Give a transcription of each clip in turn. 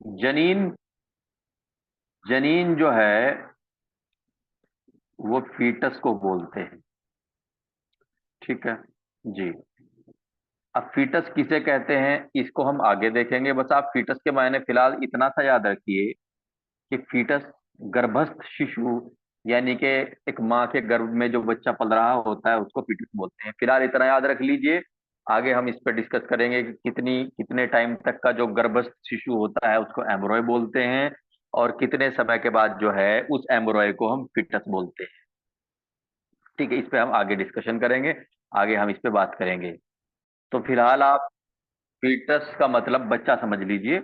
जनीन जनीन जो है वो फीटस को बोलते हैं। ठीक है जी। अब फीटस किसे कहते हैं इसको हम आगे देखेंगे, बस आप फीटस के मायने फिलहाल इतना सा याद रखिए कि फीटस गर्भस्थ शिशु, यानी कि एक माँ के गर्भ में जो बच्चा पल रहा होता है उसको फीटस बोलते हैं। फिलहाल इतना याद रख लीजिए। आगे हम इस पर डिस्कस करेंगे कि कितने टाइम तक का जो गर्भस्थ शिशु होता है उसको एम्ब्रॉय बोलते हैं, और कितने समय के बाद जो है उस एम्ब्रॉय को हम फीटस बोलते हैं। ठीक है, इस पे हम आगे डिस्कशन करेंगे, आगे हम इस पे बात करेंगे। तो फिलहाल आप फीटस का मतलब बच्चा समझ लीजिए।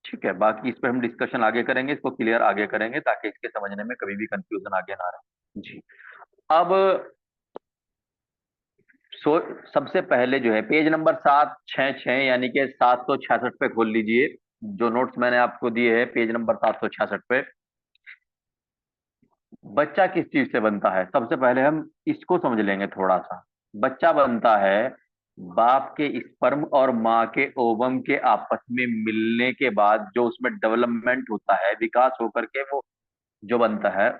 ठीक है, बाकी इस पे हम डिस्कशन आगे करेंगे, इसको क्लियर आगे करेंगे ताकि इसके समझने में कभी भी कंफ्यूजन आगे ना रहे जी। अब सो सबसे पहले जो है पेज नंबर 766 यानी कि 766 पे खोल लीजिए। जो नोट्स मैंने आपको दिए हैं पेज नंबर 766 पे। बच्चा किस चीज से बनता है, सबसे पहले हम इसको समझ लेंगे थोड़ा सा। बच्चा बनता है बाप के स्पर्म और माँ के ओवम के आपस में मिलने के बाद, जो उसमें डेवलपमेंट होता है, विकास होकर के वो जो बनता है,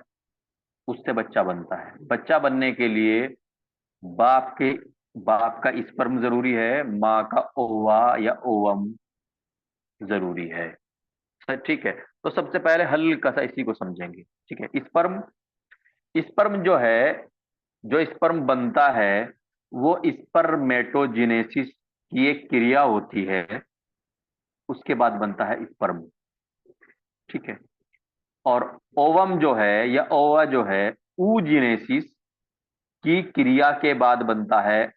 उससे बच्चा बनता है। बच्चा बनने के लिए बाप के बाप का स्पर्म जरूरी है, माँ का ओवा या ओवम जरूरी है। ठीक है, तो सबसे पहले हल्का सा इसी को समझेंगे। ठीक है, स्पर्म स्पर्म जो है, जो स्पर्म बनता है वो स्पर्मेटोजिनेसिस की एक क्रिया होती है, उसके बाद बनता है स्पर्म। ठीक है, और ओवम जो है या ओवा जो है, ऊजिनेसिस की क्रिया के बाद बनता है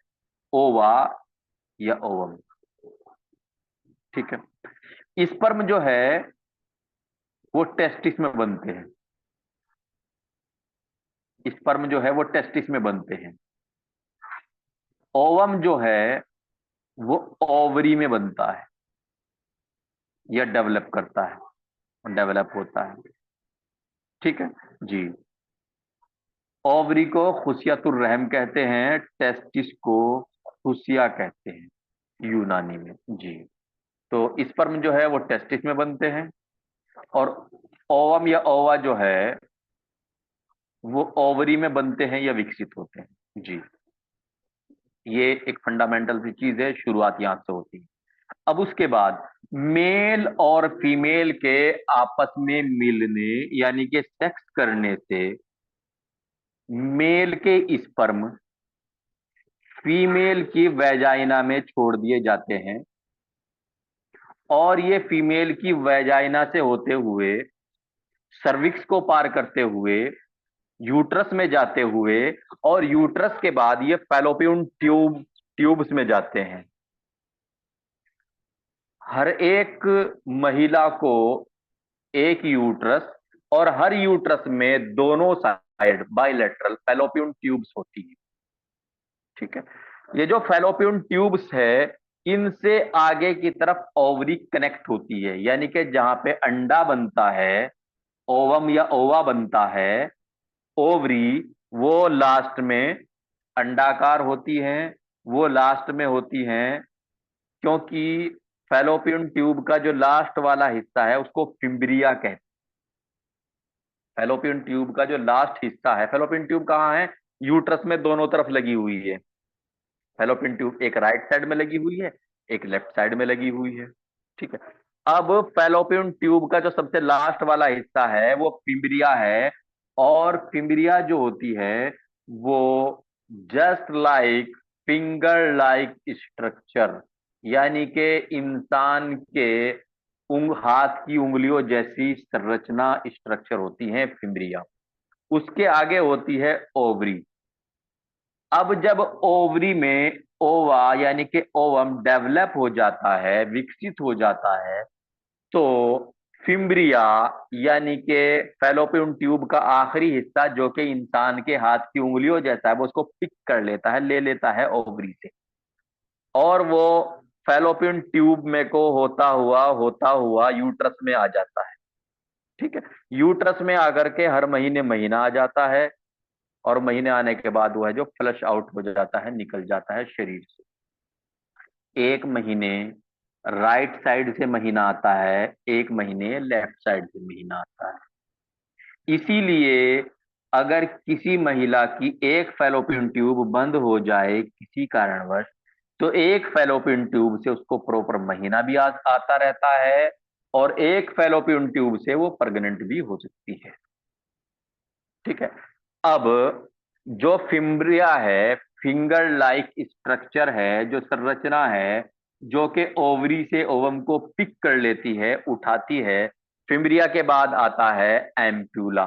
ओवा या ओवम। ठीक है, स्पर्म जो है वो टेस्टिस में बनते हैं। स्पर्म जो है वो टेस्टिस में बनते हैं। ओवम जो है वो ओवरी में बनता है या डेवलप करता है, डेवलप होता है। ठीक है जी। ओवरी को खुसियातुर रहम कहते हैं, टेस्टिस को खुसिया कहते हैं यूनानी में जी। तो स्पर्म जो है वो टेस्टिस में बनते हैं, और ओवम या ओवा जो है वो ओवरी में बनते हैं या विकसित होते हैं जी। ये एक फंडामेंटल सी चीज है, शुरुआत यहां से होती है। अब उसके बाद मेल और फीमेल के आपस में मिलने यानी कि सेक्स करने से मेल के स्पर्म फीमेल की वैजाइना में छोड़ दिए जाते हैं, और ये फीमेल की वैजाइना से होते हुए सर्विक्स को पार करते हुए यूट्रस में जाते हुए, और यूट्रस के बाद ये फैलोपियन ट्यूब्स में जाते हैं। हर एक महिला को एक यूट्रस, और हर यूट्रस में दोनों साइड बाइलेटरल फैलोपियन ट्यूब्स होती है। ठीक है, ये जो फैलोपियन ट्यूब्स है इनसे आगे की तरफ ओवरी कनेक्ट होती है, यानी कि जहां पे अंडा बनता है, ओवम या ओवा बनता है, ओवरी वो लास्ट में अंडाकार होती हैं, वो लास्ट में होती हैं, क्योंकि फैलोपियन ट्यूब का जो लास्ट वाला हिस्सा है उसको फिम्ब्रिया कहते हैं। फैलोपियन ट्यूब का जो लास्ट हिस्सा है, फैलोपियन ट्यूब कहाँ है, यूट्रस में दोनों तरफ लगी हुई है। फैलोपियन ट्यूब एक राइट साइड में लगी हुई है, एक लेफ्ट साइड में लगी हुई है। ठीक है, अब फैलोपियन ट्यूब का जो सबसे लास्ट वाला हिस्सा है वो फिम्ब्रिया है, और फिम्ब्रिया जो होती है वो just like finger like structure, यानी कि इंसान के हाथ की उंगलियों जैसी संरचना स्ट्रक्चर होती है फिम्ब्रिया। उसके आगे होती है ओवरी। अब जब ओवरी में ओवा यानी कि ओवम डेवलप हो जाता है, विकसित हो जाता है, तो फिम्ब्रिया यानी कि फैलोपियन ट्यूब का आखिरी हिस्सा जो कि इंसान के हाथ की उंगलियों जैसा है, वो उसको पिक कर लेता है, ले लेता है ओवरी से, और वो फैलोपियन ट्यूब में को होता हुआ यूट्रस में आ जाता है। ठीक है, यूट्रस में आकर के हर महीने महीना आ जाता है, और महीने आने के बाद वो है जो फ्लश आउट हो जाता है, निकल जाता है शरीर से। एक महीने राइट साइड से महीना आता है, 1 महीने लेफ्ट साइड से महीना आता है। इसीलिए अगर किसी महिला की एक फैलोपियन ट्यूब बंद हो जाए किसी कारणवश, तो एक फैलोपियन ट्यूब से उसको प्रॉपर महीना भी आता रहता है, और एक फैलोपियन ट्यूब से वो प्रेग्नेंट भी हो सकती है। ठीक है। अब जो फिम्ब्रिया है, फिंगर लाइक स्ट्रक्चर है, जो संरचना है, जो कि ओवरी से ओवम को पिक कर लेती है, उठाती है। फिम्ब्रिया के बाद आता है एम्प्यूला।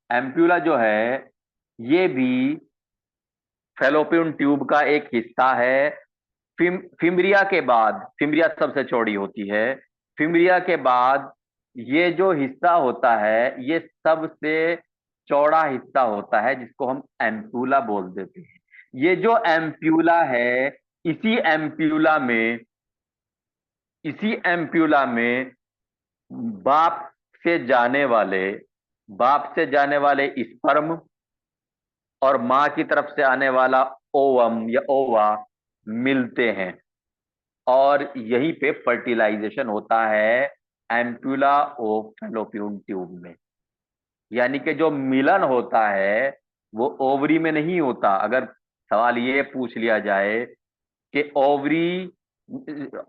एम्प्यूला जो है, ये भी फैलोपियन ट्यूब का एक हिस्सा है। फिम्ब्रिया के बाद, फिम्ब्रिया सबसे चौड़ी होती है। फिम्ब्रिया के बाद ये जो हिस्सा होता है, ये सबसे चौड़ा हिस्सा होता है, जिसको हम एम्प्यूला बोल देते हैं। ये जो एम्प्यूला है, इसी एम्प्यूला में इसी एम्प्यूला में बाप से जाने वाले बाप से जाने वाले स्पर्म और मां की तरफ से आने वाला ओवम या ओवा मिलते हैं, और यहीं पे फर्टिलाइजेशन होता है एम्प्यूला ऑफ फैलोपियन ट्यूब में। यानी कि जो मिलन होता है वो ओवरी में नहीं होता। अगर सवाल ये पूछ लिया जाए कि ओवरी,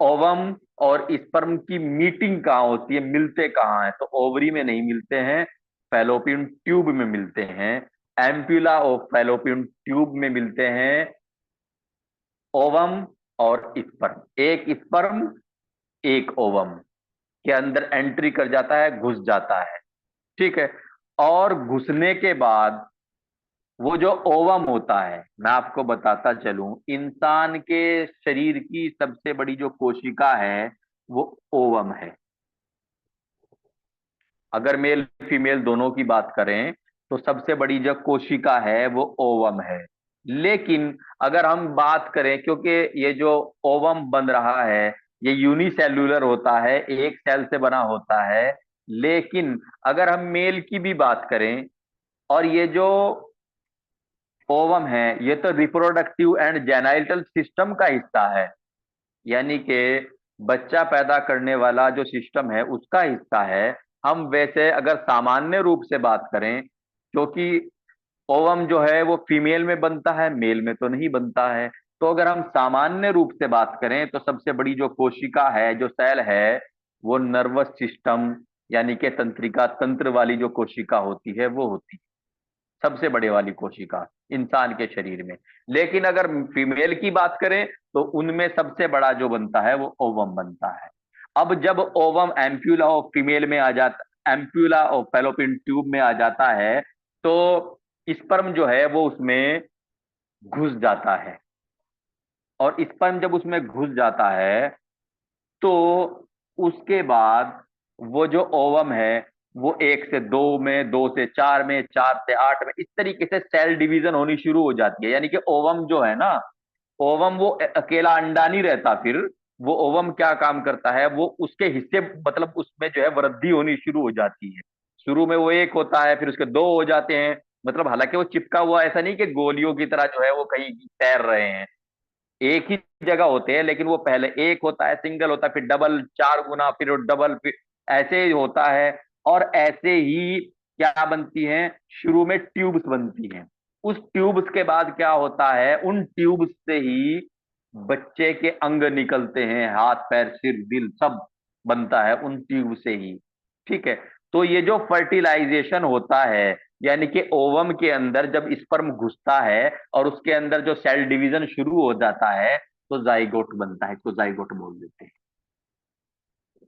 ओवम और स्पर्म की मीटिंग कहाँ होती है, मिलते कहाँ हैं, तो ओवरी में नहीं मिलते हैं, फैलोपियन ट्यूब में मिलते हैं। एम्प्यूला ऑफ फैलोपियन ट्यूब में मिलते हैं ओवम और स्पर्म। एक स्पर्म एक ओवम के अंदर एंट्री कर जाता है, घुस जाता है। ठीक है। और घुसने के बाद वो जो ओवम होता है, मैं आपको बताता चलूं, इंसान के शरीर की सबसे बड़ी जो कोशिका है वो ओवम है। अगर मेल फीमेल दोनों की बात करें तो सबसे बड़ी जो कोशिका है वो ओवम है। लेकिन अगर हम बात करें, क्योंकि ये जो ओवम बन रहा है ये यूनिसेल्यूलर होता है, एक सेल से बना होता है। लेकिन अगर हम मेल की भी बात करें, और ये जो ओवम है ये तो रिप्रोडक्टिव एंड जेनाइटल सिस्टम का हिस्सा है, यानी कि बच्चा पैदा करने वाला जो सिस्टम है उसका हिस्सा है। हम वैसे अगर सामान्य रूप से बात करें, क्योंकि ओवम जो है वो फीमेल में बनता है, मेल में तो नहीं बनता है, तो अगर हम सामान्य रूप से बात करें तो सबसे बड़ी जो कोशिका है, जो सेल है, वो नर्वस सिस्टम यानी कि तंत्रिका तंत्र वाली जो कोशिका होती है वो होती है सबसे बड़े वाली कोशिका इंसान के शरीर में। लेकिन अगर फीमेल की बात करें तो उनमें सबसे बड़ा जो बनता है वो ओवम बनता है। अब जब ओवम एम्प्यूला ऑफ फीमेल में आ जाता, एम्प्यूला ऑफ फैलोपियन ट्यूब में आ जाता है, तो स्पर्म जो है वो उसमें घुस जाता है। और स्पर्म जब उसमें घुस जाता है तो उसके बाद वो जो ओवम है वो 1 से 2 में, 2 से 4 में, 4 से 8 में, इस तरीके से सेल डिवीजन होनी शुरू हो जाती है। यानी कि ओवम जो है ना, ओवम वो अकेला अंडा नहीं रहता। फिर वो ओवम क्या काम करता है, वो उसके हिस्से, मतलब उसमें जो है वृद्धि होनी शुरू हो जाती है। शुरू में वो एक होता है, फिर उसके 2 हो जाते हैं। मतलब हालांकि वो चिपका हुआ ऐसा नहीं कि गोलियों की तरह जो है वो कहीं तैर रहे हैं, एक ही जगह होते हैं, लेकिन वो पहले एक होता है, सिंगल होता है, फिर डबल, 4 गुना, फिर डबल, फिर ऐसे ही होता है। और ऐसे ही क्या बनती हैं, शुरू में ट्यूब्स बनती हैं। उस ट्यूब्स के बाद क्या होता है, उन ट्यूब्स से ही बच्चे के अंग निकलते हैं, हाथ पैर सिर दिल सब बनता है उन ट्यूब से ही। ठीक है। तो ये जो फर्टिलाइजेशन होता है, यानी कि ओवम के अंदर जब स्पर्म घुसता है और उसके अंदर जो सेल डिवीजन शुरू हो जाता है, तो जाइगोट बनता है, इसको जाइगोट बोल देते हैं।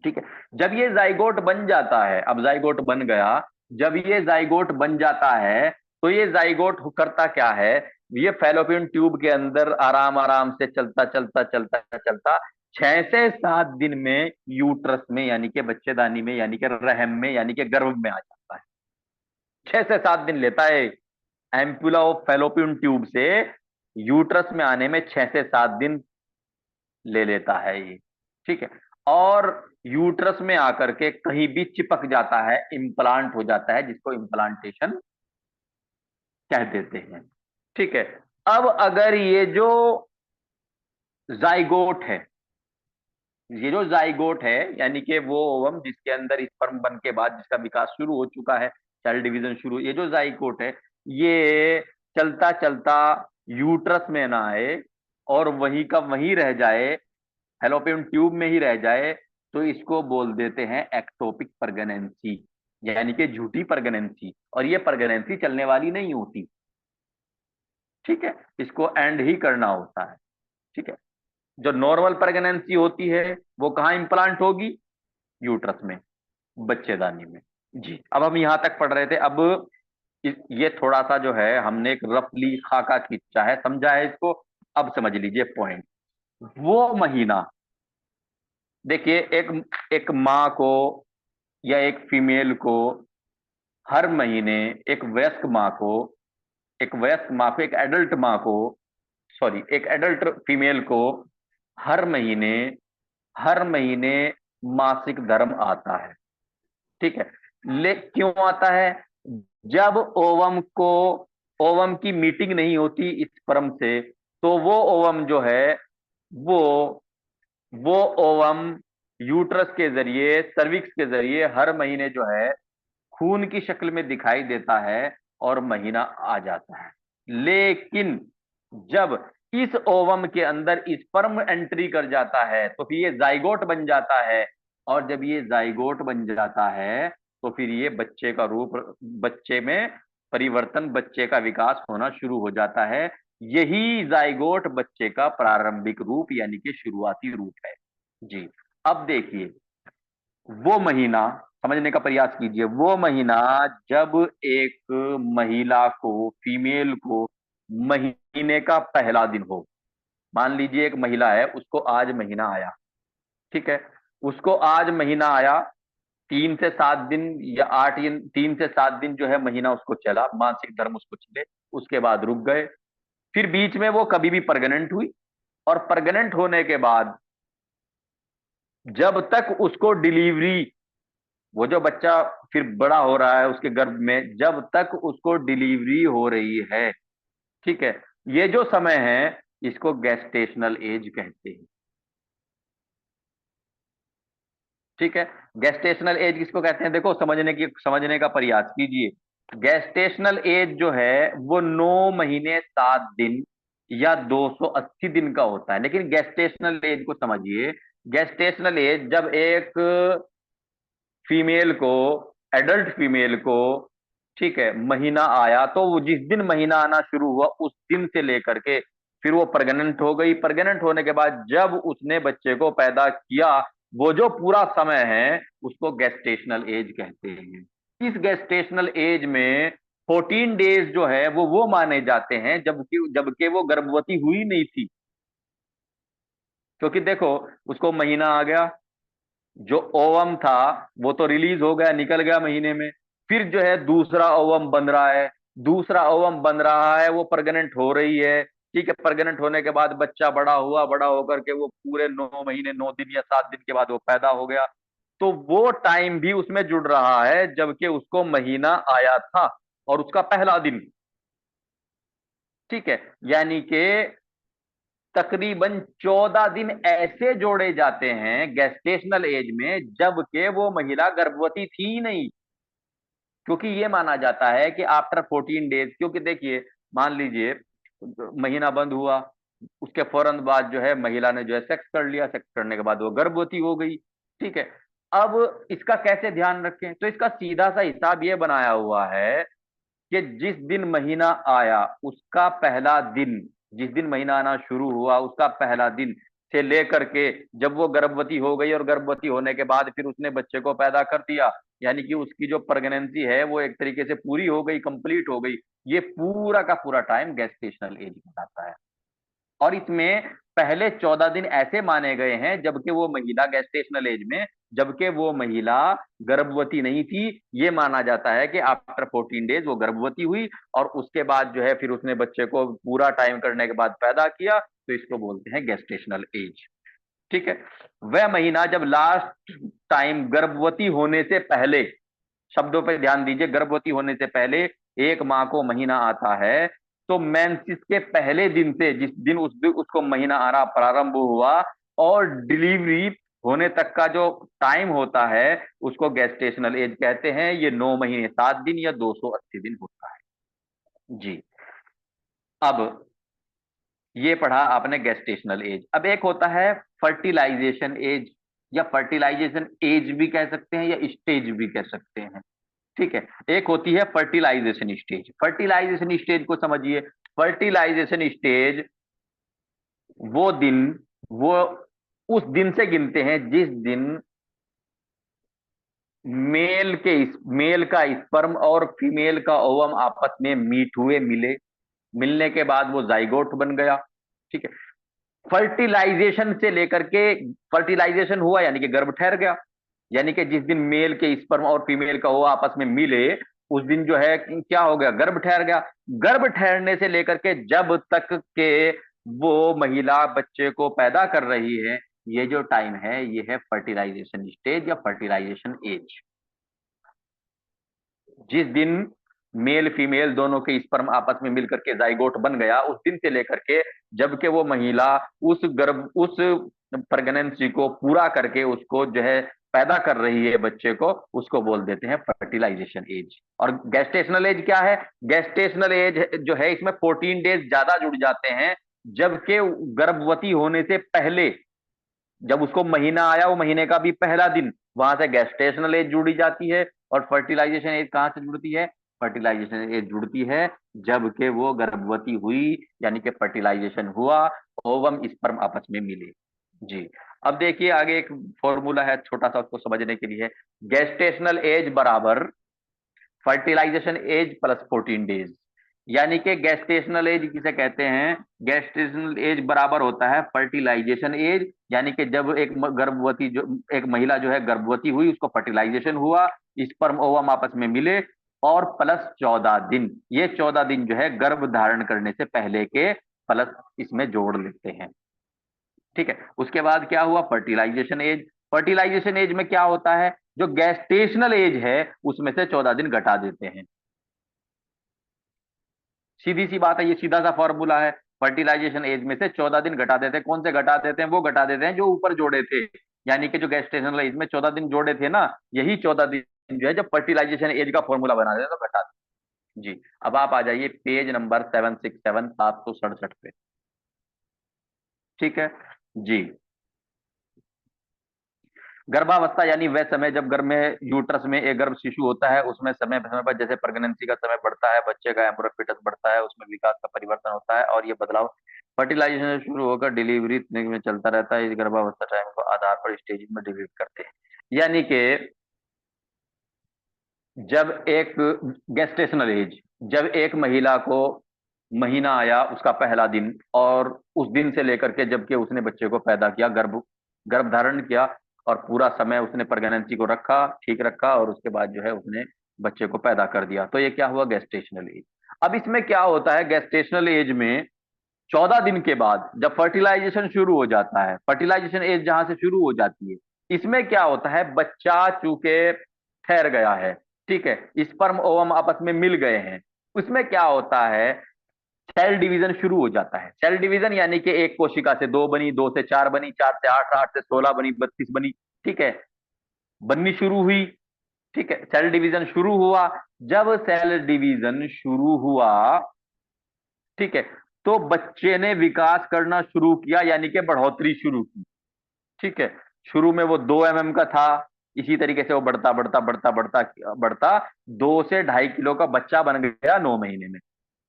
ठीक है। जब ये जाइगोट बन जाता है, अब जाइगोट बन गया, जब ये जाइगोट बन जाता है तो ये जाइगोट करता क्या है, ये फैलोपियन ट्यूब के अंदर आराम आराम से चलता चलता चलता चलता 6 से 7 दिन में यूट्रस में, यानी कि बच्चेदानी में, यानी कि रहम में, यानी कि गर्भ में आ जाता है। 6 से 7 दिन लेता है एम्पुला ऑफ फैलोपियन ट्यूब से यूट्रस में आने में, 6 से 7 दिन ले लेता है ये। ठीक है। और यूट्रस में आकर के कहीं भी चिपक जाता है, इम्प्लांट हो जाता है, जिसको इम्प्लांटेशन कह देते हैं। ठीक है। अब अगर ये जो जाइगोट है, ये जो जाइगोट है, यानी कि वो ओवम जिसके अंदर स्पर्म बन के बाद जिसका विकास शुरू हो चुका है, सेल डिवीजन शुरू, ये जो जाइगोट है, ये चलता चलता यूट्रस में ना आए और वहीं का वहीं रह जाए, फैलोपियन ट्यूब में ही रह जाए, तो इसको बोल देते हैं एक्टोपिक प्रेगनेंसी, यानी कि झूठी प्रेगनेंसी। और ये प्रेगनेंसी चलने वाली नहीं होती, ठीक है, इसको एंड ही करना होता है। ठीक है, जो नॉर्मल प्रेगनेंसी होती है वो कहाँ इंप्लांट होगी? यूट्रस में, बच्चेदानी में। जी, अब हम यहां तक पढ़ रहे थे। अब ये थोड़ा सा जो है हमने एक रफली खाका खींचा है, समझा है इसको। अब समझ लीजिए पॉइंट। वो महीना, देखिए, एक एक माँ को या एक फीमेल को हर महीने, एक वयस्क माँ को, एक वयस्क माँ को, एक एडल्ट माँ को, सॉरी, एक एडल्ट फीमेल को हर महीने, हर महीने मासिक धर्म आता है। ठीक है, ले क्यों आता है? जब ओवम को, ओवम की मीटिंग नहीं होती स्पर्म से, तो वो ओवम जो है, वो वो ओवम यूट्रस के जरिए, सर्विक्स के जरिए हर महीने जो है खून की शक्ल में दिखाई देता है और महीना आ जाता है। लेकिन जब इस ओवम के अंदर स्पर्म एंट्री कर जाता है तो फिर ये जाइगोट बन जाता है, और जब ये जाइगोट बन जाता है तो फिर ये बच्चे का रूप, बच्चे में परिवर्तन, बच्चे का विकास होना शुरू हो जाता है। यही जाइगोट बच्चे का प्रारंभिक रूप यानी कि शुरुआती रूप है। जी, अब देखिए, वो महीना समझने का प्रयास कीजिए। वो महीना जब एक महिला को, फीमेल को महीने का पहला दिन हो, मान लीजिए एक महिला है, उसको आज महीना आया, ठीक है, उसको आज महीना आया, 3 से 7 दिन या 3 से 7 दिन जो है महीना उसको चला, मासिक धर्म उसको चले, उसके बाद रुक गए। फिर बीच में वो कभी भी प्रेग्नेंट हुई, और प्रेग्नेंट होने के बाद जब तक उसको डिलीवरी, वो जो बच्चा फिर बड़ा हो रहा है उसके गर्भ में, जब तक उसको डिलीवरी हो रही है, ठीक है, ये जो समय है इसको गेस्टेशनल एज कहते हैं। ठीक है, गेस्टेशनल एज किसको कहते हैं? देखो, समझने का प्रयास कीजिए। गेस्टेशनल एज जो है वो 9 महीने 7 दिन या 280 दिन का होता है। लेकिन गेस्टेशनल एज को समझिए। गेस्टेशनल एज जब एक फीमेल को, एडल्ट फीमेल को, ठीक है, महीना आया, तो वो जिस दिन महीना आना शुरू हुआ उस दिन से लेकर के फिर वो प्रेग्नेंट हो गई। प्रेग्नेंट होने के बाद जब उसने बच्चे को पैदा किया, वो जो पूरा समय है उसको गेस्टेशनल एज कहते हैं। इस गेस्टेशनल एज में 14 डेज जो है वो माने जाते हैं जबकि जबकि वो गर्भवती हुई नहीं थी। क्योंकि देखो, उसको महीना आ गया, जो ओवम था वो तो रिलीज हो गया, निकल गया महीने में। फिर जो है दूसरा ओवम बन रहा है, दूसरा ओवम बन रहा है, वो प्रेग्नेंट हो रही है। ठीक है, प्रेग्नेंट होने के बाद बच्चा बड़ा हुआ, बड़ा होकर के वो पूरे 9 महीने 9 दिन या 7 दिन के बाद वो पैदा हो गया। तो वो टाइम भी उसमें जुड़ रहा है जबकि उसको महीना आया था और उसका पहला दिन। ठीक है, यानी कि तकरीबन 14 दिन ऐसे जोड़े जाते हैं गेस्टेशनल एज में जबकि वो महिला गर्भवती थी ही नहीं। क्योंकि ये माना जाता है कि आफ्टर 14 डेज, क्योंकि देखिए, मान लीजिए महीना बंद हुआ, उसके फौरन बाद जो है महिला ने जो है सेक्स कर लिया, सेक्स करने के बाद वो गर्भवती हो गई। ठीक है, अब इसका कैसे ध्यान रखें? तो इसका सीधा सा हिसाब ये बनाया हुआ है कि जिस दिन महीना आया उसका पहला दिन, जिस दिन महीना आना शुरू हुआ उसका पहला दिन से लेकर के जब वो गर्भवती हो गई, और गर्भवती होने के बाद फिर उसने बच्चे को पैदा कर दिया, यानी कि उसकी जो प्रेगनेंसी है वो एक तरीके से पूरी हो गई, कंप्लीट हो गई। ये पूरा का पूरा टाइम गेस्टेशनल एज कहलाता है। और इसमें पहले 14 दिन ऐसे माने गए हैं जबकि वो महिला गेस्टेशनल एज में, जबकि वो महिला गर्भवती नहीं थी। ये माना जाता है कि आफ्टर 14 डेज वो गर्भवती हुई, और उसके बाद जो है फिर उसने बच्चे को पूरा टाइम करने के बाद पैदा किया, तो इसको बोलते हैं गेस्टेशनल एज। ठीक है, वह महीना जब लास्ट टाइम गर्भवती होने से पहले, शब्दों पर ध्यान दीजिए, गर्भवती होने से पहले एक माह को महीना आता है, तो मेंसिस के पहले दिन से, जिस दिन उसको महीना आना प्रारंभ हुआ और डिलीवरी होने तक का जो टाइम होता है उसको गेस्टेशनल एज कहते हैं। ये 9 महीने 7 दिन या 280 दिन होता है जी। अब ये पढ़ा आपने गेस्टेशनल एज। अब एक होता है फर्टिलाइजेशन एज, या फर्टिलाइजेशन एज भी कह सकते हैं या स्टेज भी कह सकते हैं। ठीक है, एक होती है फर्टिलाइजेशन स्टेज। फर्टिलाइजेशन स्टेज को समझिए। फर्टिलाइजेशन स्टेज वो दिन, वो उस दिन से गिनते हैं जिस दिन मेल का स्पर्म और फीमेल का ओवम आपस में मीट हुए, मिले, मिलने के बाद वो जाइगोट बन गया। ठीक है, फर्टिलाइजेशन से लेकर के, फर्टिलाइजेशन हुआ यानी कि गर्भ ठहर गया, यानी कि जिस दिन मेल के स्पर्म और फीमेल का वो आपस में मिले उस दिन जो है क्या हो गया, गर्भ ठहर गया। गर्भ ठहरने से लेकर के जब तक के वो महिला बच्चे को पैदा कर रही है, ये जो टाइम है ये है फर्टिलाइजेशन स्टेज या फर्टिलाइजेशन एज। जिस दिन मेल फीमेल दोनों के स्पर्म आपस में मिलकर के जाइगोट बन गया, उस दिन से लेकर के जबकि वो महिला उस प्रेगनेंसी को पूरा करके उसको जो है पैदा कर रही है बच्चे को, उसको बोल देते हैं फर्टिलाइजेशन एज। और गेस्टेशनल एज क्या है? गेस्टेशनल एज जो है इसमें 14 डेज ज्यादा जुड़ जाते हैं, जबकि गर्भवती होने से पहले जब उसको महीना आया, वो महीने का भी पहला दिन, वहां से गेस्टेशनल एज जुड़ी जाती है। और फर्टिलाइजेशन एज कहां से जुड़ती है? फर्टिलाइजेशन एज जुड़ती है जबकि वो गर्भवती हुई, यानी कि फर्टिलाइजेशन हुआ, ओवम स्पर्म आपस में मिले जी। अब देखिए आगे एक फॉर्मूला है छोटा सा, उसको समझने के लिए। गेस्टेशनल एज बराबर फर्टिलाइजेशन एज प्लस 14 डेज, यानी कि गेस्टेशनल एज किसे कहते हैं? गेस्टेशनल एज बराबर होता है फर्टिलाइजेशन एज, यानी कि जब गर्भवती जो एक महिला जो है गर्भवती हुई, उसको फर्टिलाइजेशन हुआ, स्पर्म ओवम आपस में मिले, और प्लस 14 दिन। ये 14 दिन जो है गर्भ धारण करने से पहले के प्लस इसमें जोड़ लेते हैं। ठीक है, उसके बाद क्या हुआ? Fertilisation as. फर्टिलाइजेशन एज में क्या होता है? जो गेस्टेशनल एज है उसमें से 14 दिन घटा देते हैं। सीधी सी बात है, ये सीधा सा फॉर्मूला है। फर्टिलाइजेशन एज में से 14 दिन घटा देते हैं। कौन से घटा देते हैं? वो घटा देते हैं जो ऊपर जोड़े थे, यानी कि जो गेस्टेशनल एज में 14 दिन जोड़े थे ना, यही 14 दिन जो है जब फर्टिलाइजेशन एज का फॉर्मूला बना देते हैं तो घटा देते हैं जी। अब आप आ जाइए पेज नंबर 767, 767 पे। ठीक है जी। गर्भावस्था यानी वह समय जब गर्भ में, यूट्रस में एक गर्भ शिशु होता है, उसमें समय समय पर जैसे प्रेगनेंसी का समय बढ़ता है, बच्चे का एम्ब्रियो fetus बढ़ता है, उसमें विकास का परिवर्तन होता है, और ये बदलाव फर्टिलाइजेशन से शुरू होकर डिलीवरी में चलता रहता है। इस गर्भावस्था टाइम को आधार पर स्टेज में डिवाइड करते हैं, यानी कि जब एक गेस्टेशनल एज, जब एक महिला को महीना आया उसका पहला दिन, और उस दिन से लेकर के जबकि उसने बच्चे को पैदा किया, गर्भ धारण किया, और पूरा समय उसने प्रेगनेंसी को रखा, ठीक रखा, और उसके बाद जो है उसने बच्चे को पैदा कर दिया, तो ये क्या हुआ? Gestational as. अब इसमें क्या होता है? गेस्टेशनल एज में 14 दिन के बाद जब फर्टिलाइजेशन शुरू हो जाता है, फर्टिलाइजेशन एज जहां से शुरू हो जाती है, इसमें क्या होता है? बच्चा चूंकि ठहर गया है, ठीक है, स्पर्म ओवम आपस में मिल गए हैं, उसमें क्या होता है? सेल डिवीजन शुरू हो जाता है। सेल डिवीजन यानी कि एक कोशिका से दो बनी, दो से चार बनी, चार से आठ, आठ से 16 बनी, 32 बनी। ठीक है, बननी शुरू हुई। ठीक है, सेल डिवीजन शुरू हुआ। जब सेल डिवीजन शुरू हुआ, ठीक है, तो बच्चे ने विकास करना शुरू किया, यानी कि बढ़ोतरी शुरू की। ठीक है, शुरू में वो 2 mm का था, इसी तरीके से वो बढ़ता बढ़ता बढ़ता बढ़ता बढ़ता 2 से 2.5 किलो का बच्चा बन गया 9 महीने में।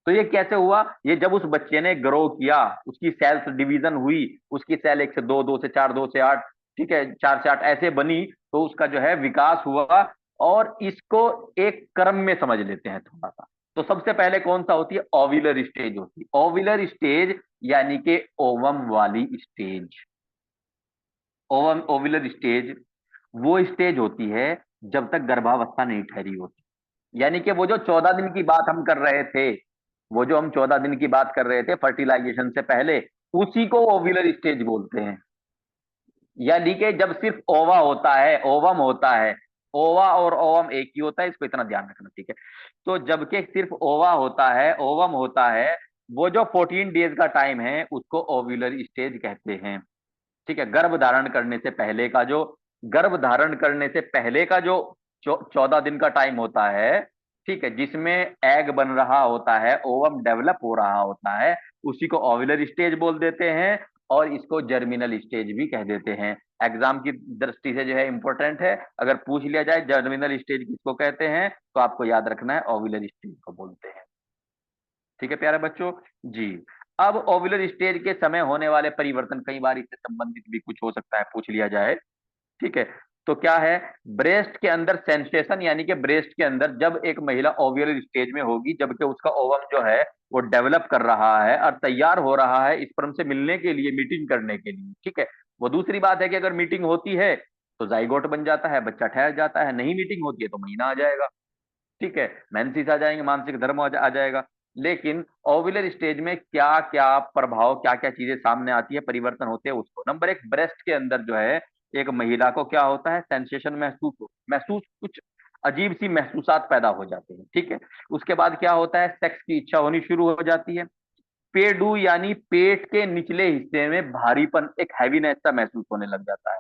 तो ये कैसे हुआ? ये जब उस बच्चे ने ग्रो किया, उसकी सेल्स डिवीजन हुई, उसकी सेल 1 से 2, 2 से 4, 2 से 8, ठीक है, 4 से 8 ऐसे बनी, तो उसका जो है विकास हुआ। और इसको एक क्रम में समझ लेते हैं थोड़ा सा। तो सबसे पहले कौन सा होती है? ओव्यूलर स्टेज होती है। ओव्यूलर स्टेज यानी कि ओवम वाली स्टेज। ओव्यूलर स्टेज वो स्टेज होती है जब तक गर्भावस्था नहीं ठहरी होती, यानी कि वो जो 14 दिन की बात हम कर रहे थे, वो जो हम 14 दिन की बात कर रहे थे फर्टिलाइजेशन से पहले, उसी को ओव्यूलर स्टेज बोलते हैं। यानी कि जब सिर्फ ओवा होता है, ओवम होता है, ओवा और ओवम एक ही होता है, इसको इतना ध्यान रखना, ठीक है। तो जबकि सिर्फ ओवा होता है, ओवम होता है, वो जो 14 डेज का टाइम है उसको ओव्यूलर स्टेज कहते हैं। ठीक है, गर्भ धारण करने से पहले का जो, गर्भ धारण करने से पहले का जो 14 दिन का टाइम होता है, ठीक है, जिसमें एग बन रहा होता है, ओवम डेवलप हो रहा होता है, उसी को ओव्यूलर स्टेज बोल देते हैं, और इसको जर्मिनल स्टेज भी कह देते हैं। एग्जाम की दृष्टि से जो है इंपॉर्टेंट है, अगर पूछ लिया जाए जर्मिनल स्टेज किसको कहते हैं, तो आपको याद रखना है ओव्यूलर स्टेज को बोलते हैं। ठीक है प्यारे बच्चों जी। अब ओव्यूलर स्टेज के समय होने वाले परिवर्तन, कई बार इससे संबंधित भी कुछ हो सकता है, पूछ लिया जाए। ठीक है, तो क्या है, ब्रेस्ट के अंदर सेंसेशन, यानी कि ब्रेस्ट के अंदर जब एक महिला ओव्यूलर स्टेज में होगी, जबकि उसका ओवम जो है वो डेवलप कर रहा है और तैयार हो रहा है स्पर्म से मिलने के लिए, मीटिंग करने के लिए। ठीक है, वो दूसरी बात है कि अगर मीटिंग होती है तो जाइगोट बन जाता है, बच्चा ठहर जाता है, नहीं मीटिंग होती है तो महीना आ जाएगा। ठीक है, मेंसेस आ जाएंगे, मानसिक धर्म आ जाएगा। लेकिन ओव्यूलर स्टेज में क्या क्या प्रभाव, क्या क्या चीजें सामने आती है, परिवर्तन होते हैं उसको। नंबर एक, ब्रेस्ट के अंदर जो है एक महिला को क्या होता है, सेंसेशन महसूस कुछ अजीब सी महसूसात पैदा हो जाते हैं। ठीक है, उसके बाद क्या होता है, सेक्स की इच्छा होनी शुरू हो जाती है। पेडू यानी पेट के निचले हिस्से में भारीपन, एक हैवीनेस सा महसूस होने लग जाता है।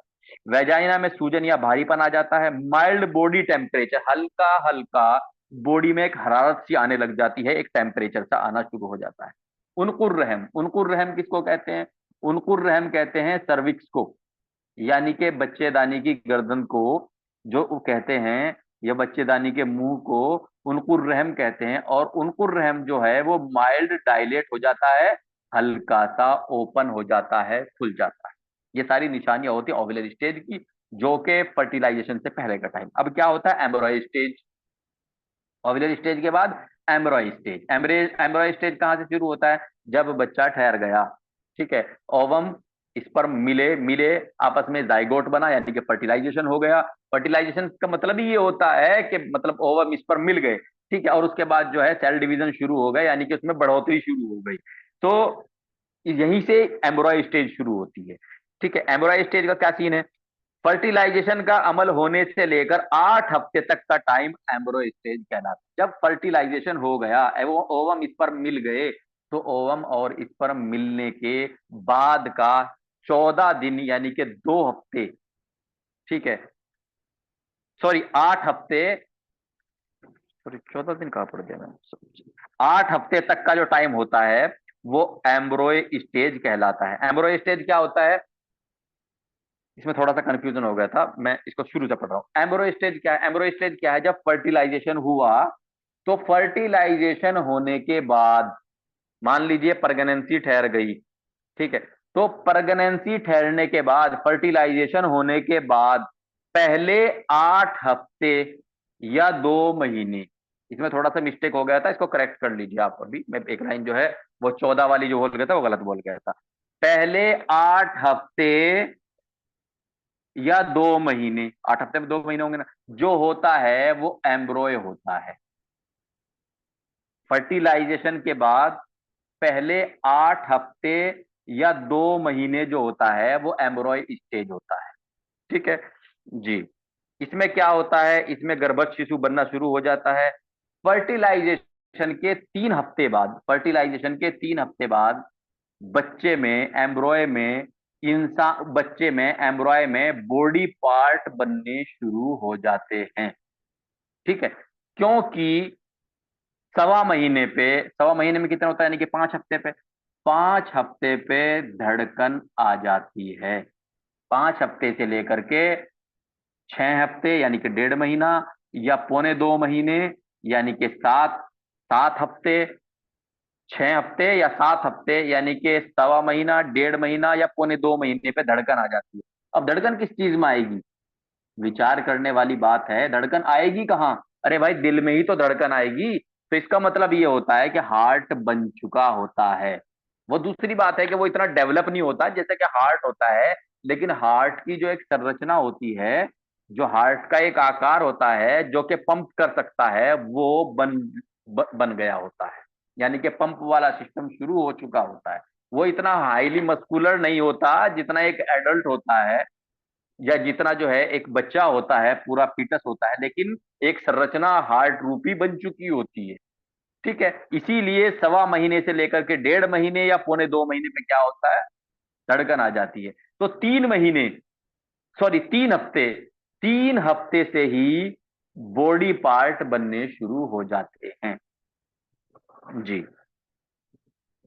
वेजाइना में सूजन या भारीपन आ जाता है। माइल्ड बॉडी टेम्परेचर, हल्का हल्का बॉडी में एक हरारत सी आने लग जाती है, एक टेम्परेचर सा आना शुरू हो जाता है। उनकुर रहम, उनकुर रहम किसको कहते हैं, उनकुर रहम कहते हैं सर्विक्स को, यानी कि बच्चेदानी की गर्दन को, जो वो कहते हैं, या बच्चेदानी के मुंह को उनकुर रहम कहते हैं। और उनकुर रहम जो है वो माइल्ड डायलेट हो जाता है, हल्का सा ओपन हो जाता है, खुल जाता है। ये सारी निशानियां होती है ओव्यूलर स्टेज की, जो कि फर्टिलाइजेशन से पहले का टाइम। अब क्या होता है, एम्ब्रॉय स्टेज। ओव्यूलर स्टेज के बाद एम्ब्रॉय स्टेज। एम्ब्रॉय स्टेज कहां से शुरू होता है, जब बच्चा ठहर गया। ठीक है, ओवम स्पर्म मिले मिले आपस में जाइगोट बना, यानी कि फर्टिलाइजेशन हो गया। फर्टिलाइजेशन का मतलब ही ये होता है कि मतलब ओवम स्पर्म मिल गए, ठीक है, और उसके बाद जो है सेल डिवीजन शुरू हो गया, यानी कि उसमें बढ़ोतरी शुरू हो गई। तो यहीं से एम्ब्रॉय स्टेज शुरू होती है। ठीक है, एम्ब्रॉय स्टेज का क्या सीन है, फर्टिलाइजेशन का अमल होने से लेकर 8 हफ्ते तक का टाइम एम्ब्रो स्टेज कहलाता है। जब फर्टिलाइजेशन हो गया, ओवम स्पर्म मिल गए, तो ओवम और स्पर्म मिलने के बाद का 14 दिन, यानी कि 2 हफ्ते, ठीक है, सॉरी 8 हफ्ते, सॉरी 14 दिन कहाँ पड़ गया मैंने, 8 हफ्ते तक का जो टाइम होता है वो एम्ब्रोय स्टेज कहलाता है। एम्ब्रोय स्टेज क्या होता है, इसमें थोड़ा सा कंफ्यूजन हो गया था, मैं इसको शुरू से पढ़ रहा हूँ। एम्ब्रो स्टेज क्या है, एम्ब्रो स्टेज क्या है, जब फर्टिलाइजेशन हुआ, तो फर्टिलाइजेशन होने के बाद मान लीजिए प्रेगनेंसी ठहर गई। ठीक है, तो प्रेगनेंसी ठहरने के बाद, फर्टिलाइजेशन होने के बाद पहले 8 हफ्ते या 2 महीने, इसमें थोड़ा सा मिस्टेक हो गया था, इसको करेक्ट कर लीजिए आप। अभी मैं एक लाइन जो है वो 14 वाली जो बोल गया था वो गलत बोल गया था। पहले 8 हफ्ते या 2 महीने, 8 हफ्ते में 2 महीने होंगे ना, जो होता है वो एम्ब्रॉय होता है। फर्टिलाइजेशन के बाद पहले 8 हफ्ते या 2 महीने जो होता है वो एम्ब्रॉय स्टेज होता है। ठीक है जी। इसमें क्या होता है, इसमें गर्भस्थ शिशु बनना शुरू हो जाता है। फर्टिलाइजेशन के 3 हफ्ते बाद बच्चे में, एम्ब्रॉय में, इंसान बच्चे में, एम्ब्रॉय में बॉडी पार्ट बनने शुरू हो जाते हैं। ठीक है, क्योंकि 1.25 महीने पे, 1.25 महीने में कितना होता है, यानी कि 5 हफ्ते पे, 5 हफ्ते पे धड़कन आ जाती है। 5 हफ्ते से लेकर के 6 हफ्ते, यानी कि 1.5 महीना, या 1.25 महीने, यानी कि 7 हफ्ते, 6 हफ्ते या 7 हफ्ते, यानी कि 1.25 महीना, 1.5 महीना या 1.25 महीने पे धड़कन आ जाती है। अब धड़कन किस चीज में आएगी, विचार करने वाली बात है। धड़कन आएगी कहाँ, अरे भाई दिल में ही तो धड़कन आएगी। तो इसका मतलब ये होता है कि हार्ट बन चुका होता है। वो दूसरी बात है कि वो इतना डेवलप नहीं होता जैसे कि हार्ट होता है, लेकिन हार्ट की जो एक संरचना होती है, जो हार्ट का एक आकार होता है जो कि पंप कर सकता है, वो बन गया होता है, यानी कि पंप वाला सिस्टम शुरू हो चुका होता है। वो इतना हाईली मस्कुलर नहीं होता जितना एक एडल्ट होता है, या जितना जो है एक बच्चा होता है, पूरा फीटस होता है, लेकिन एक संरचना हार्ट रूपी बन चुकी होती है। ठीक है, इसीलिए 1.25 महीने से लेकर के 1.5 महीने या 1.25 महीने में क्या होता है, धड़कन आ जाती है। तो 3 महीने, सॉरी 3 हफ्ते, 3 हफ्ते से ही बॉडी पार्ट बनने शुरू हो जाते हैं। जी।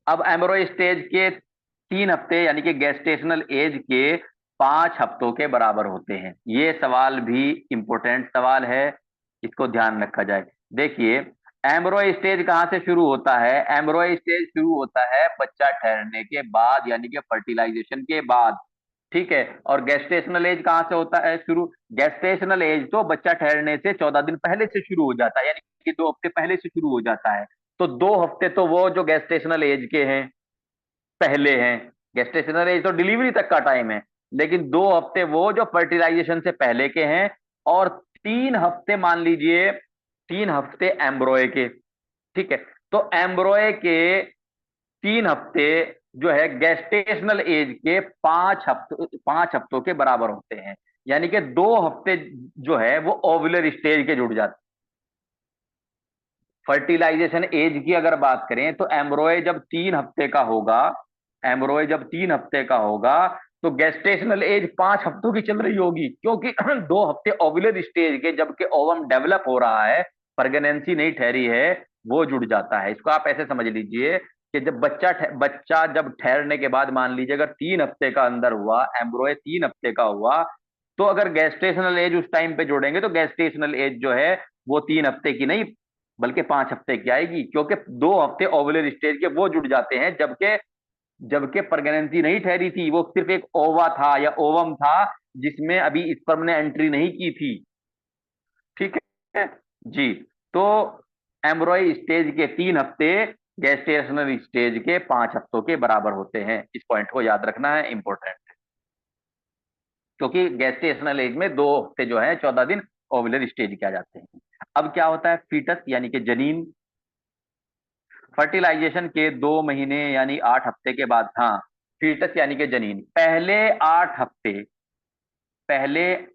अब एम्ब्रॉय स्टेज के 3 हफ्ते यानी कि गेस्टेशनल एज के 5 हफ्तों के बराबर होते हैं। ये सवाल भी इंपॉर्टेंट सवाल है, इसको ध्यान रखा जाए। देखिए, एम्ब्रॉय स्टेज कहां से शुरू होता है? एम्ब्रॉय स्टेज शुरू होता है बच्चा ठहरने के बाद, यानी कि फर्टिलाइजेशन के बाद। ठीक है। और गेस्टेशनल एज कहां से होता है शुरू? गेस्टेशनल एज तो बच्चा ठहरने से 14 दिन पहले से शुरू हो जाता है, यानी कि 2 हफ्ते पहले से शुरू हो जाता है। तो 2 हफ्ते तो वो जो गेस्टेशनल एज के हैं, पहले हैं। गेस्टेशनल एज तो डिलीवरी तक का टाइम है, लेकिन 2 हफ्ते वो जो फर्टिलाइजेशन से पहले के हैं, और 3 हफ्ते मान लीजिए, 3 हफ्ते एम्ब्रॉय के। ठीक है। तो एम्ब्रॉय के 3 हफ्ते जो है गेस्टेशनल एज के 5 हफ्तों के बराबर होते हैं, यानी कि 2 हफ्ते जो है वो ओव्यूलर स्टेज के जुड़ जाते हैं। फर्टिलाइजेशन एज की अगर बात करें तो एम्ब्रॉय जब 3 हफ्ते का होगा, एम्ब्रॉय जब 3 हफ्ते का होगा, तो गेस्टेशनल एज 5 हफ्तों की चल रही होगी, क्योंकि 2 हफ्ते ओव्यूलर स्टेज के, जबकि ओवम डेवलप हो रहा है, प्रेगनेंसी नहीं ठहरी है, वो जुड़ जाता है। इसको आप ऐसे समझ लीजिए कि जब बच्चा जब ठहरने के बाद, मान लीजिए अगर 3 हफ्ते का अंदर हुआ, एम्ब्रॉय 3 हफ्ते का हुआ, तो अगर गेस्टेशनल एज उस टाइम पे जोड़ेंगे तो गेस्टेशनल एज जो है वो 3 हफ्ते की नहीं बल्कि 5 हफ्ते की आएगी, क्योंकि 2 हफ्ते ओवुलर स्टेज के वो जुड़ जाते हैं, जबकि जबकि प्रेगनेंसी नहीं ठहरी थी, वो सिर्फ एक ओवा था या ओवम था, जिसमें अभी स्पर्म ने एंट्री नहीं की थी। ठीक है जी। तो एम्ब्रॉय स्टेज के 3 हफ्ते गेस्टेशनल स्टेज के 5 हफ्तों के बराबर होते हैं। इस पॉइंट को याद रखना है, इंपॉर्टेंट, क्योंकि गेस्टेशनल एज में 2 हफ्ते जो है 14 दिन ओवुलर स्टेज किया जाते हैं। अब क्या होता है? फीटस यानी कि जनीन, फर्टिलाइजेशन के 2 महीने यानी 8 हफ्ते के बाद, हाँ, फीटस यानी कि जनीन, पहले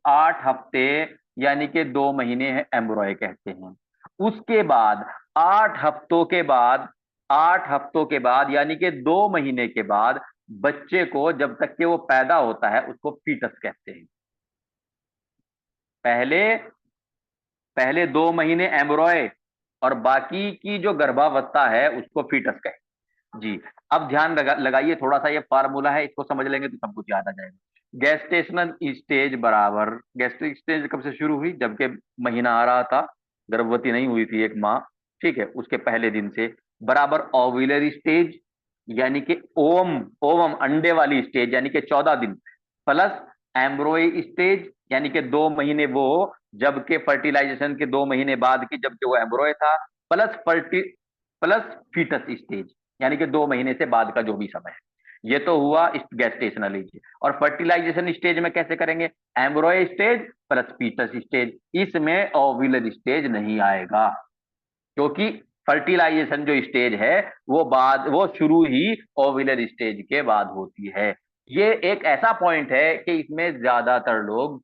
8 हफ्ते यानी कि 2 महीने है एम्ब्रॉय कहते हैं। उसके बाद 8 हफ्तों के बाद, 8 हफ्तों के बाद यानी कि 2 महीने के बाद, बच्चे को जब तक कि वो पैदा होता है उसको फीटस कहते हैं। पहले पहले 2 महीने एम्ब्रॉय, और बाकी की जो गर्भावस्था है उसको फीटस कहते हैं। जी। अब ध्यान लगाइए, थोड़ा सा ये फार्मूला है, इसको समझ लेंगे तो सब कुछ याद आ जाएगा। गेस्टेशनल स्टेज बराबर, गेस्टिक स्टेज कब से शुरू हुई? जबकि महीना आ रहा था, गर्भवती नहीं हुई थी एक माँ, ठीक है, उसके पहले दिन से, बराबर ओव्यूलर स्टेज यानी कि ओवम, ओवम अंडे वाली स्टेज यानी कि 14 दिन, प्लस एम्ब्रॉय स्टेज यानी कि 2 महीने वो, जबकि फर्टिलाइजेशन के 2 महीने बाद की जबकि वो एम्ब्रॉय था, प्लस फीटस स्टेज यानी कि 2 महीने से बाद का जो भी समय है। ये तो हुआ गेस्टेशनल एज। और फर्टिलाइजेशन स्टेज में कैसे करेंगे? Embryo stage plus foetus stage, इसमें ओव्यूलर स्टेज नहीं आएगा, क्योंकि फर्टिलाइजेशन जो स्टेज है वो शुरू ही ओव्यूलर स्टेज के बाद होती है। ये एक ऐसा पॉइंट है कि इसमें ज्यादातर लोग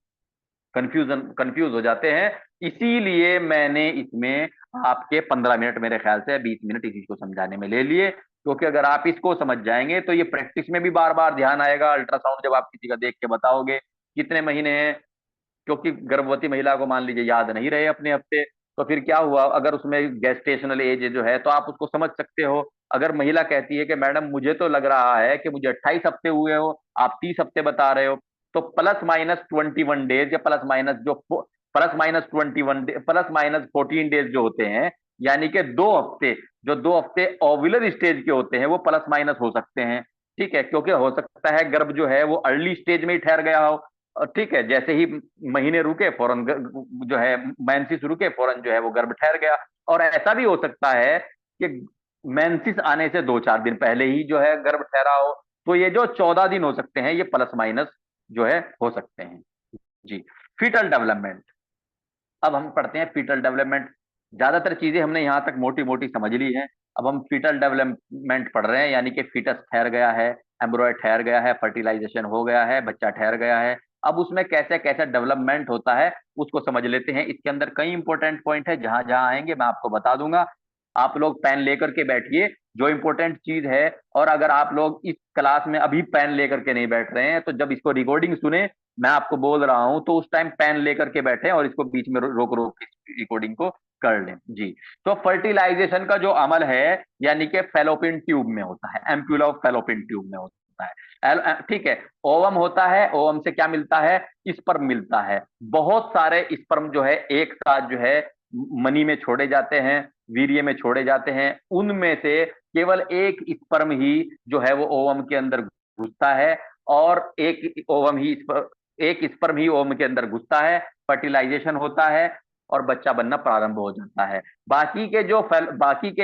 कंफ्यूज हो जाते हैं, इसीलिए मैंने इसमें आपके 15 मिनट, मेरे ख्याल से 20 मिनट इसी को समझाने में ले लिए, क्योंकि अगर आप इसको समझ जाएंगे तो ये प्रैक्टिस में भी बार बार ध्यान आएगा। अल्ट्रासाउंड जब आप किसी का देख के बताओगे कितने महीने हैं, क्योंकि गर्भवती महिला को मान लीजिए याद नहीं रहे अपने हफ्ते, तो फिर क्या हुआ? अगर उसमें गेस्टेशनल एज जो है तो आप उसको समझ सकते हो। अगर महिला कहती है कि मैडम मुझे तो लग रहा है कि मुझे 28 हफ्ते हुए हो, आप 30 हफ्ते बता रहे हो, तो +-21 डेज या +-14 डेज जो होते हैं, यानी कि 2 हफ्ते, जो 2 हफ्ते ओव्यूलर स्टेज के होते हैं वो प्लस माइनस हो सकते हैं। ठीक है, क्योंकि हो सकता है गर्भ जो है वो अर्ली स्टेज में ही ठहर गया हो, और ठीक है, जैसे ही महीने रुके फौरन जो है मेंसिस रुके फौरन जो है वो गर्भ ठहर गया। और ऐसा भी हो सकता है कि मेंसिस आने से 2-4 दिन पहले ही जो है गर्भ ठहरा हो। तो ये जो 14 दिन हो सकते हैं, ये प्लस माइनस जो है हो सकते हैं। जी। फीटल डेवलपमेंट, अब हम पढ़ते हैं फीटल डेवलपमेंट। ज्यादातर चीजें हमने यहां तक मोटी मोटी समझ ली हैं, अब हम फीटल डेवलपमेंट पढ़ रहे हैं, यानी कि फीटस ठहर गया है, एम्ब्रॉय ठहर गया है, फर्टिलाइजेशन हो गया है, बच्चा ठहर गया है। अब उसमें कैसे कैसे डेवलपमेंट होता है उसको समझ लेते हैं। इसके अंदर कई इंपॉर्टेंट पॉइंट है, जहां जहां आएंगे मैं आपको बता दूंगा। आप लोग पेन लेकर के बैठिए, जो इंपॉर्टेंट चीज है। और अगर आप लोग इस क्लास में अभी पेन लेकर के नहीं बैठ रहे हैं, तो जब इसको रिकॉर्डिंग सुने, मैं आपको बोल रहा हूं, तो उस टाइम पेन लेकर के बैठे और इसको बीच में रोक रोक के रिकॉर्डिंग को कर लें जी। तो फर्टिलाइजेशन का जो अमल है, यानी कि फेलोपियन ट्यूब में होता है, एम्प्यूला ऑफ फेलोपियन ट्यूब में होता है। ठीक है। ओवम होता है, ओवम से क्या मिलता है? स्पर्म मिलता है। बहुत सारे स्पर्म जो है एक साथ जो है मनी में छोड़े जाते हैं, वीर्य में छोड़े जाते हैं। उनमें से केवल एक स्पर्म ही जो है वो ओवम के अंदर घुसता है, और एक स्पर्म ही ओवम के अंदर घुसता है, फर्टिलाइजेशन होता है और बच्चा बनना प्रारंभ हो जाता है। बाकी के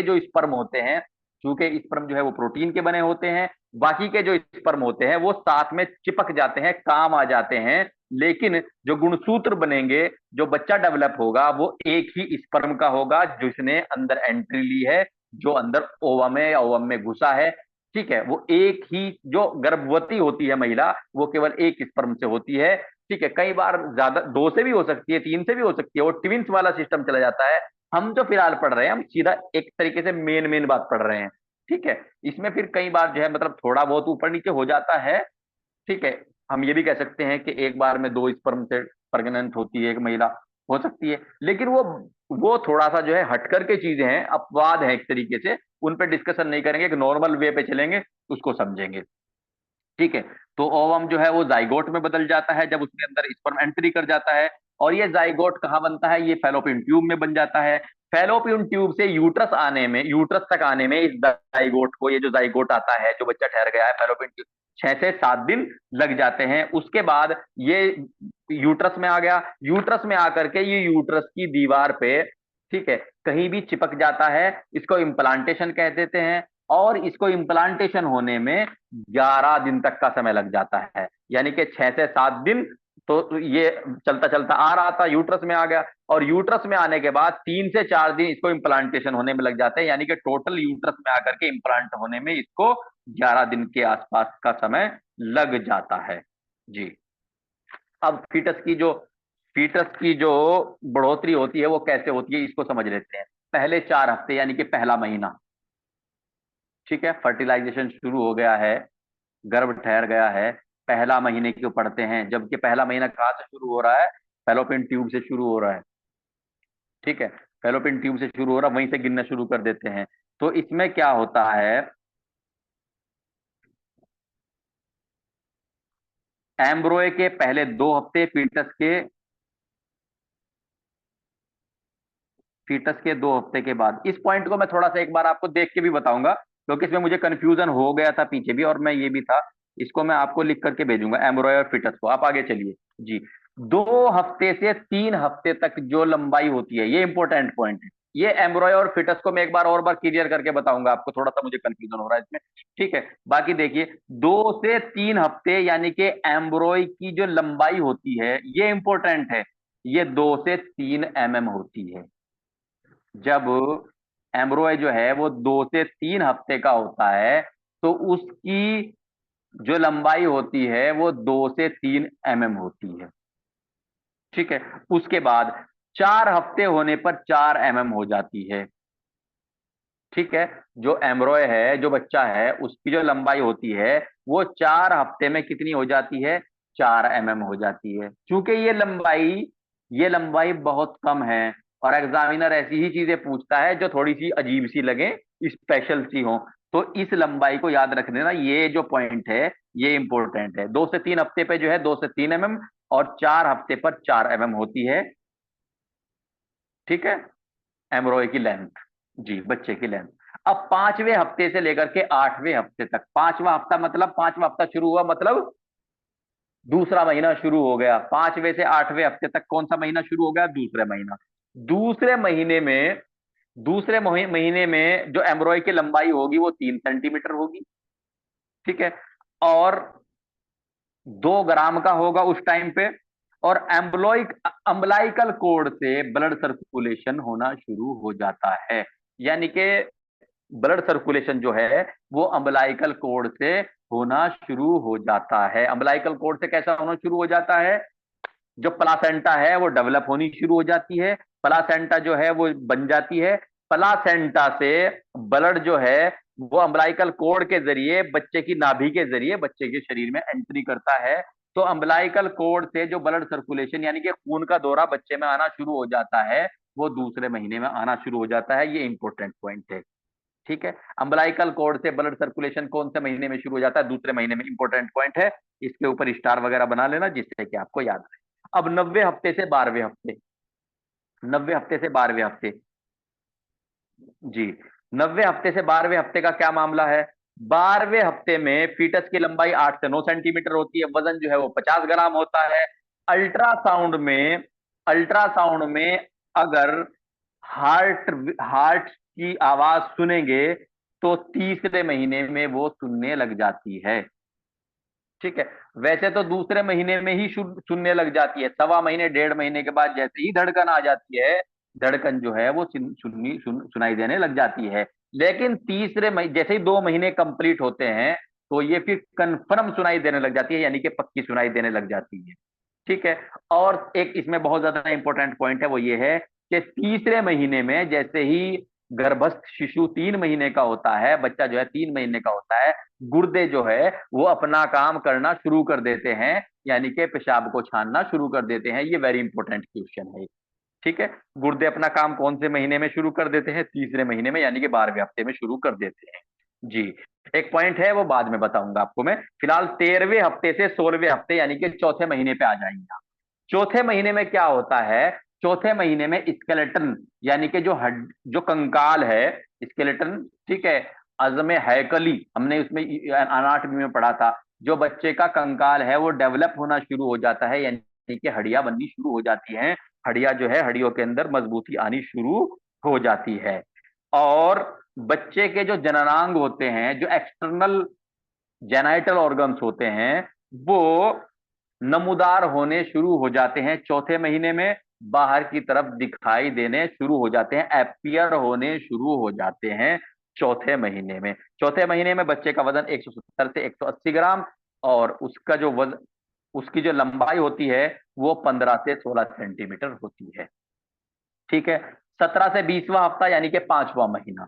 जो स्पर्म होते हैं, चूंकि स्पर्म जो है वो प्रोटीन के बने होते हैं, बाकी के जो स्पर्म होते हैं वो साथ में चिपक जाते हैं, काम आ जाते हैं। लेकिन जो गुणसूत्र बनेंगे, जो बच्चा डेवलप होगा, वो एक ही स्पर्म का होगा जिसने अंदर एंट्री ली है, जो अंदर ओवम में या ओवम में घुसा है। ठीक है। वो एक ही, जो गर्भवती होती है महिला, वो केवल एक स्पर्म से होती है। ठीक है। कई बार ज्यादा, दो से भी हो सकती है, तीन से भी हो सकती है, वो ट्विंस वाला सिस्टम चला जाता है। हम जो फिलहाल पढ़ रहे हैं, हम सीधा एक तरीके से मेन मेन बात पढ़ रहे हैं। ठीक है। इसमें फिर कई बार जो है मतलब थोड़ा बहुत ऊपर नीचे हो जाता है। ठीक है। हम ये भी कह सकते हैं कि एक बार में दो स्पर्म से प्रेग्नेंट होती है एक महिला, हो सकती है। लेकिन वो थोड़ा सा जो है हटकर के चीजें हैं, अपवाद है एक तरीके से, उन पे डिस्कशन नहीं करेंगे, एक नॉर्मल वे पे चलेंगे, उसको समझेंगे। ठीक है। तो ओवम जो है वो जाइगोट में बदल जाता है जब उसके अंदर स्पर्म एंट्री कर जाता है। और ये जाइगोट कहाँ बनता है? ये फेलोपियन ट्यूब में बन जाता है। फेलोपियन ट्यूब से यूट्रस तक आने में इस जाइगोट को, ये जो जाइगोट आता है, जो बच्चा ठहर गया है, फेलोपियन ट्यूब 6 से 7 दिन लग जाते हैं। उसके बाद ये यूट्रस में आ गया। यूट्रस में आकर के ये यूट्रस की दीवार पे, ठीक है, कहीं भी चिपक जाता है। इसको इम्प्लांटेशन कह देते हैं। और इसको इम्प्लांटेशन होने में 11 दिन तक का समय लग जाता है, यानी कि 6 से 7 दिन। तो ये चलता चलता आ रहा था, यूट्रस में आ गया, और यूट्रस में आने के बाद 3 से 4 दिन इसको इम्प्लांटेशन होने में लग जाते हैं, यानी कि टोटल यूट्रस में आकर के इम्प्लांट होने में इसको 11 दिन के आसपास का समय लग जाता है जी। अब फीटस की जो बढ़ोतरी होती है वो कैसे होती है, इसको समझ लेते हैं। पहले 4 हफ्ते, यानी कि पहला महीना, ठीक है, फर्टिलाइजेशन शुरू हो गया है, गर्भ ठहर गया है। पहला महीने क्यों पढ़ते हैं? जबकि पहला महीना कहाँ से शुरू हो रहा है? फेलोपियन ट्यूब से शुरू हो रहा है। ठीक है। फेलोपियन ट्यूब से शुरू हो रहा है, वहीं से गिनना शुरू कर देते हैं। तो इसमें क्या होता है? एम्ब्रोय के पहले 2 हफ्ते, फीटस के 2 हफ्ते के बाद। इस पॉइंट को मैं थोड़ा सा एक बार आपको देख के भी बताऊंगा, क्योंकि इसमें मुझे कंफ्यूजन हो गया था पीछे भी, और मैं ये भी था। इसको मैं आपको लिख करके भेजूंगा, एम्ब्रॉय और फीटस को। आप आगे चलिए जी। 2 हफ्ते से 3 हफ्ते तक जो लंबाई होती है, ये इंपॉर्टेंट पॉइंट है। ये एम्ब्रॉय और फीटस को मैं एक बार और बार क्लियर करके बताऊंगा आपको, थोड़ा सा मुझे कंफ्यूजन हो रहा है इसमें। ठीक है। बाकी देखिए, 2 से 3 हफ्ते यानी कि एम्ब्रॉय की जो लंबाई होती है, ये इंपॉर्टेंट है। ये 2 से 3 होती है। जब एम्ब्रॉय जो है वो 2 से 3 हफ्ते का होता है, तो उसकी जो लंबाई होती है वो 2 से 3 होती है। ठीक है। उसके बाद 4 हफ्ते होने पर 4 हो जाती है। ठीक है। जो एम्ब्रॉय है, जो बच्चा है, उसकी जो लंबाई होती है वो 4 हफ्ते में कितनी हो जाती है? 4 हो जाती है। चूंकि ये लंबाई बहुत कम है, और एग्जामिनर ऐसी ही चीजें पूछता है जो थोड़ी सी अजीब सी लगे, स्पेशल सी हो। तो इस लंबाई को याद रख देना, ये जो पॉइंट है ये इंपॉर्टेंट है। 2 से 3 हफ्ते पे जो है 2 से 3 और 4 हफ्ते पर 4 होती है। ठीक है। एम्ब्रॉय की लेंथ, जी, बच्चे की लेंथ। अब 5वें हफ्ते से लेकर के 8वें हफ्ते तक, 5वां हफ्ता शुरू हुआ, मतलब दूसरा महीना शुरू हो गया। 5वें से 8वें हफ्ते तक कौन सा महीना शुरू हो गया? दूसरा महीना। दूसरे महीने में महीने में जो एम्ब्रॉय की लंबाई होगी वो 3 सेंटीमीटर होगी। ठीक है। और 2 ग्राम का होगा उस टाइम पे। और अम्बलाइकल कोड से ब्लड सर्कुलेशन होना शुरू हो जाता है, यानी कि ब्लड सर्कुलेशन जो है वो अम्बलाइकल कोड से होना शुरू हो जाता है। अम्बलाइकल कोड से कैसा होना शुरू हो जाता है? जो प्लासेंटा है वो डेवलप होनी शुरू हो जाती है, प्लासेंटा जो है वो बन जाती है। प्लासेंटा से ब्लड जो है वो अम्बिलाइकल कोड के जरिए बच्चे की नाभि के जरिए बच्चे के शरीर में एंट्री करता है। तो अम्बिलाइकल कोड से जो ब्लड सर्कुलेशन यानी कि खून का दौरा बच्चे में आना शुरू हो जाता है, वो दूसरे महीने में आना शुरू हो जाता है। ये इंपॉर्टेंट पॉइंट है। ठीक है, अम्बिलाइकल कोड से ब्लड सर्कुलेशन कौन से महीने में शुरू हो जाता है? दूसरे महीने में। इंपॉर्टेंट पॉइंट है, इसके ऊपर स्टार वगैरह बना लेना जिससे कि आपको याद रहे। अब 90 हफ्ते से 12वें हफ्ते, 90 हफ्ते से 12वें हफ्ते, जी, 90 हफ्ते से 12वें हफ्ते का क्या मामला है? 12वें हफ्ते में फीटस की लंबाई 8 से 9 सेंटीमीटर होती है, वजन जो है वो 50 ग्राम होता है। अल्ट्रासाउंड में, अल्ट्रासाउंड में अगर हार्ट हार्ट की आवाज सुनेंगे तो तीसरे महीने में वो सुनने लग जाती है। ठीक है, वैसे तो दूसरे महीने में ही सुनने लग जाती है, 1.25 महीने 1.5 महीने के बाद जैसे ही धड़कन आ जाती है, धड़कन जो है वो सुनाई देने लग जाती है। लेकिन तीसरे महीने जैसे ही 2 महीने कंप्लीट होते हैं तो ये फिर कंफर्म सुनाई देने लग जाती है, यानी कि पक्की सुनाई देने लग जाती है। ठीक है, और एक इसमें बहुत ज्यादा इंपॉर्टेंट पॉइंट है, वो ये है कि तीसरे महीने में जैसे ही गर्भस्थ शिशु 3 महीने का होता है, बच्चा जो है 3 महीने का होता है, गुर्दे जो है वो अपना काम करना शुरू कर देते हैं, यानी कि पेशाब को छानना शुरू कर देते हैं। ये वेरी इंपॉर्टेंट क्वेश्चन है। ठीक है, गुर्दे अपना काम कौन से महीने में शुरू कर देते हैं? तीसरे महीने में, यानी कि 12वें हफ्ते में शुरू कर देते हैं। जी, एक पॉइंट है वो बाद में बताऊंगा आपको मैं। फिलहाल 13वें हफ्ते से 16वें हफ्ते यानी कि चौथे महीने पे आ जाएंगे आप। चौथे महीने में क्या होता है? चौथे महीने में स्केलेटन यानी कि जो हड जो कंकाल है, स्केलेटन, ठीक है, अज़्म हैकली, हमने उसमें अनाटमी में पढ़ा था, जो बच्चे का कंकाल है वो डेवलप होना शुरू हो जाता है, यानी कि हड्डियां बननी शुरू हो जाती हैं। हड्डियां जो है, हड्डियों के अंदर मजबूती आनी शुरू हो जाती है। और बच्चे के जो जननांग होते हैं, जो एक्सटर्नल जेनाइटल ऑर्गन्स होते हैं, वो नमूदार होने शुरू हो जाते हैं चौथे महीने में, बाहर की तरफ दिखाई देने शुरू हो जाते हैं, एपियर होने शुरू हो जाते हैं चौथे महीने में। चौथे महीने में बच्चे का वजन 170 से 180 ग्राम, और उसका जो वजन, उसकी जो लंबाई होती है वो 15 से 16 सेंटीमीटर होती है। ठीक है, 17 से 20वां हफ्ता यानी कि 5वां महीना।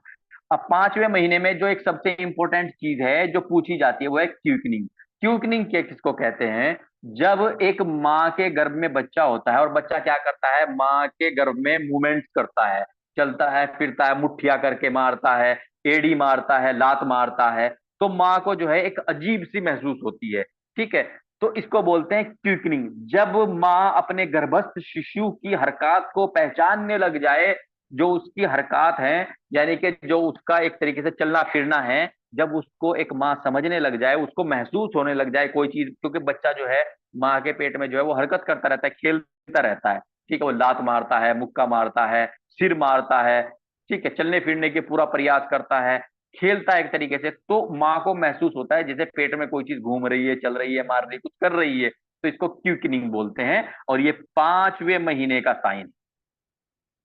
अब 5वें महीने में जो एक सबसे इंपॉर्टेंट चीज है जो पूछी जाती है वो है क्यूकनिंग। क्यूकनिंग के किसको कहते हैं? जब एक माँ के गर्भ में बच्चा होता है और बच्चा क्या करता है, माँ के गर्भ में मूवमेंट करता है, चलता है, फिरता है, मुठ्ठिया करके मारता है, एड़ी मारता है, लात मारता है, तो माँ को जो है एक अजीब सी महसूस होती है। ठीक है, तो इसको बोलते हैं क्विकनिंग। जब माँ अपने गर्भस्थ शिशु की हरकत को पहचानने लग जाए, जो उसकी हरकत है, यानी कि जो उसका एक तरीके से चलना फिरना है, जब उसको एक माँ समझने लग जाए, उसको महसूस होने लग जाए कोई चीज, क्योंकि बच्चा जो है माँ के पेट में जो है वो हरकत करता रहता है, खेलता रहता है। ठीक है, वो लात मारता है, मुक्का मारता है, सिर मारता है, ठीक है, चलने फिरने के पूरा प्रयास करता है, खेलता है एक तरीके से, तो माँ को महसूस होता है जैसे पेट में कोई चीज घूम रही है, चल रही है, मार रही है, कुछ कर रही है, तो इसको क्यूकनिंग बोलते हैं। और ये 5वें महीने का साइन,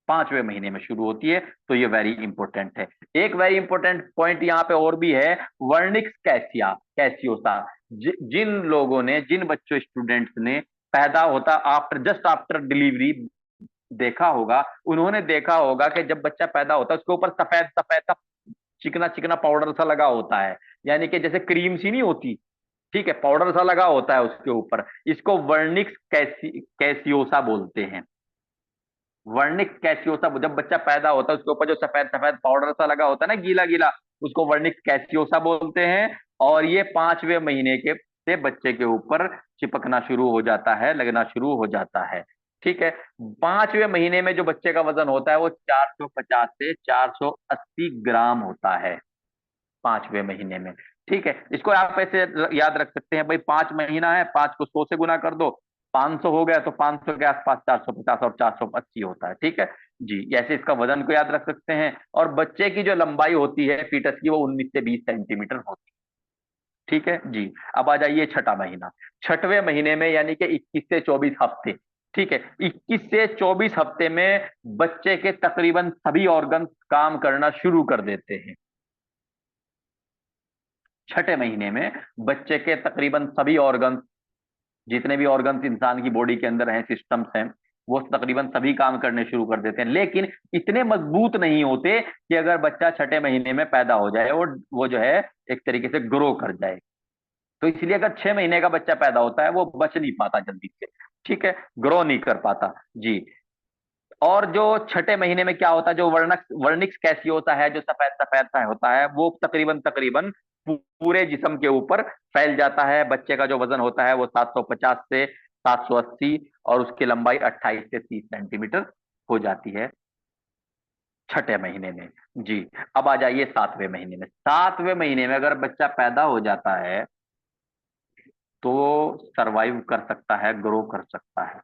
5वें महीने में शुरू होती है। तो ये वेरी इंपॉर्टेंट है। एक वेरी इंपॉर्टेंट पॉइंट यहाँ पे और भी है, वर्निक्स कैसिया कैसियोसा। जिन लोगों ने, जिन बच्चों, स्टूडेंट्स ने पैदा होता आफ्टर, जस्ट आफ्टर डिलीवरी देखा होगा, उन्होंने देखा होगा कि जब बच्चा पैदा होता है उसके ऊपर सफेद सफेद सा चिकना चिकना पाउडर सा लगा होता है, यानी कि जैसे क्रीम सी नहीं होती, ठीक है, पाउडर सा लगा होता है उसके ऊपर। इसको वर्निक्स कैसियोसा बोलते हैं। वर्निक्स कैसियोसा, जब बच्चा पैदा होता है उसके ऊपर जो सफेद सफेद पाउडर सा लगा होता है ना, गीला गीला, उसको वर्निक्स कैसियोसा बोलते हैं। और ये 5वें महीने के से बच्चे के ऊपर चिपकना शुरू हो जाता है, लगना शुरू हो जाता है। ठीक है, 5वें महीने में जो बच्चे का वजन होता है वो 450 से 480 ग्राम होता है, 5वें महीने में। ठीक है, इसको आप ऐसे याद रख सकते हैं, भाई 5 महीना है, 5 को 100 से गुना कर दो, 500 हो गया, तो 500 के आसपास 450 और 480 होता है। ठीक है जी, ऐसे इसका वजन को याद रख सकते हैं। और बच्चे की जो लंबाई होती है फीटस की, वो 19 से 20 सेंटीमीटर होती है। ठीक है जी, अब आ जाइए छठा महीना। छठवें महीने में यानी कि 21 से 24 हफ्ते। ठीक है, 21 से 24 हफ्ते में बच्चे के तकरीबन सभी ऑर्गन काम करना शुरू कर देते हैं। छठे महीने में बच्चे के तकरीबन सभी ऑर्गन्स, जितने भी ऑर्गन्स इंसान की बॉडी के अंदर हैं, सिस्टम्स हैं, वो तकरीबन सभी काम करने शुरू कर देते हैं, लेकिन इतने मजबूत नहीं होते कि अगर बच्चा छठे महीने में पैदा हो जाए और वो जो है एक तरीके से ग्रो कर जाए। तो इसलिए अगर 6 महीने का बच्चा पैदा होता है वो बच नहीं पाता जल्दी से, ठीक है, ग्रो नहीं कर पाता जी। और जो छठे महीने में क्या होता है, जो वर्निक्स कैसियोसा है, जो सफेद सफेद सा होता है, वो तकरीबन तकरीबन पूरे जिस्म के ऊपर फैल जाता है। बच्चे का जो वजन होता है वो 750 से 780, और उसकी लंबाई 28 से 30 सेंटीमीटर हो जाती है छठे महीने में जी। अब आ जाइए 7वें महीने में। 7वें महीने में अगर बच्चा पैदा हो जाता है तो सरवाइव कर सकता है, ग्रो कर सकता है,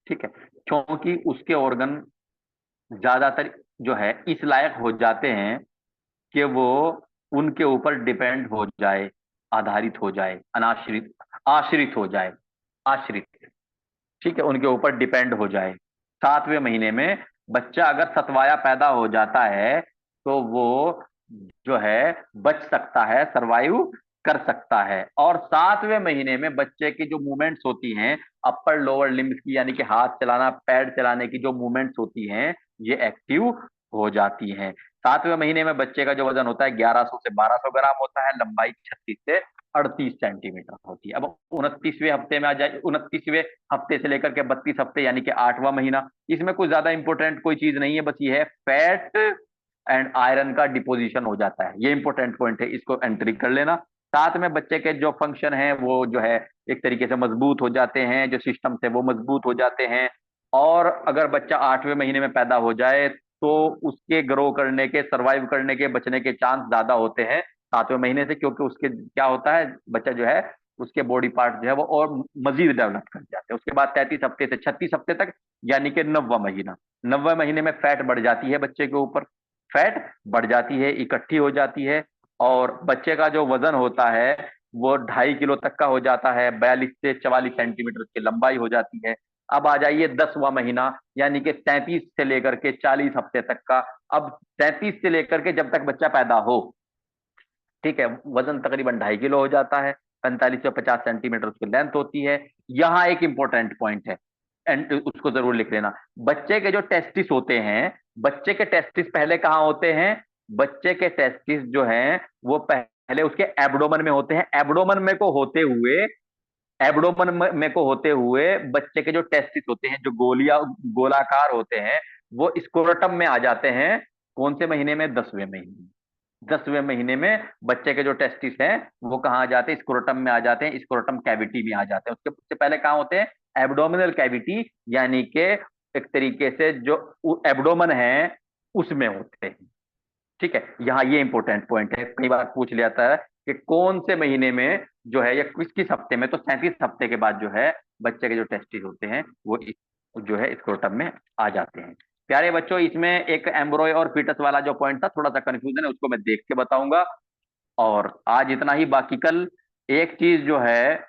ठीक है, क्योंकि उसके ऑर्गन ज्यादातर जो है इस लायक हो जाते हैं कि वो उनके ऊपर डिपेंड हो जाए, आधारित हो जाए, अनाश्रित, आश्रित हो जाए, आश्रित, ठीक है, उनके ऊपर डिपेंड हो जाए। 7वें महीने में बच्चा अगर सतवाया पैदा हो जाता है तो वो जो है बच सकता है, सरवाइव कर सकता है। और 7वें महीने में बच्चे की जो मूवमेंट्स होती हैं, अपर लोअर लिम्स की, यानी कि हाथ चलाना, पैर चलाने की जो मूवमेंट्स होती हैं, ये एक्टिव हो जाती हैं। 7वें महीने में बच्चे का जो वजन होता है 1100 से 1200 ग्राम होता है, लंबाई 36 से 38 सेंटीमीटर होती है। अब 29वें हफ्ते में आ जाए, 29वें हफ्ते से लेकर के 32 हफ्ते, यानी कि 8वां महीना, इसमें कुछ ज्यादा इंपॉर्टेंट कोई चीज नहीं है, बस ये है फैट एंड आयरन का डिपोजिशन हो जाता है, ये इंपॉर्टेंट पॉइंट है, इसको एंट्री कर लेना। साथ में बच्चे के जो फंक्शन है वो जो है एक तरीके से मजबूत हो जाते हैं, जो सिस्टम से वो मजबूत हो जाते हैं। और अगर बच्चा 8वें महीने में पैदा हो जाए तो उसके ग्रो करने के, सरवाइव करने के, बचने के चांस ज्यादा होते हैं 7वें महीने से, क्योंकि उसके क्या होता है, बच्चा जो है उसके बॉडी पार्ट जो है वो और मजीद डेवलप कर जाते हैं। उसके बाद 33 हफ्ते से 36 हफ्ते तक, यानी कि 9वां महीना, 9वें महीने में फैट बढ़ जाती है बच्चे के ऊपर, फैट बढ़ जाती है, इकट्ठी हो जाती है, और बच्चे का जो वजन होता है वो 2.5 किलो तक का हो जाता है, 42 से 44 सेंटीमीटर की लंबाई हो जाती है। अब आ जाइए 10वां महीना, यानी कि 33 से लेकर के 40 हफ्ते तक का। अब 33 से लेकर के जब तक बच्चा पैदा हो, ठीक है, वजन तकरीबन 2.5 किलो हो जाता है, 45 से 50 सेंटीमीटर उसकी लेंथ होती है। यहाँ एक इंपॉर्टेंट पॉइंट है, एंड उसको जरूर लिख लेना। बच्चे के जो टेस्टिस होते हैं, बच्चे के टेस्टिस पहले कहाँ होते हैं? बच्चे के टेस्टिस जो हैं वो पहले उसके एब्डोमन में होते हैं। एब्डोमन में को होते हुए, एब्डोमन में को होते हुए बच्चे के जो टेस्टिस होते हैं, जो गोलाकार होते हैं, वो स्क्रोटम में आ जाते हैं। कौन से महीने में? 10वें महीने में। 10वें महीने में बच्चे के जो टेस्टिस हैं वो कहाँ आ जाते हैं? स्क्रोटम में आ जाते हैं, स्क्रोटम कैविटी में आ जाते हैं। उससे पहले कहाँ होते हैं? एब्डोमिनल कैविटी, यानी कि एक तरीके से जो एब्डोमन है उसमें होते हैं, ठीक है। यहाँ ये इंपॉर्टेंट पॉइंट है, कई बार पूछ लिया जाता है कि कौन से महीने में जो है या किस किस हफ्ते में, तो 37 हफ्ते के बाद जो है बच्चे के जो टेस्टिस होते हैं वो जो है स्क्रोटम में आ जाते हैं। प्यारे बच्चों, इसमें एक एम्ब्रॉय और फीटस वाला जो पॉइंट था, थोड़ा सा कंफ्यूजन है, उसको मैं देख के बताऊंगा। और आज इतना ही, बाकी कल एक चीज जो है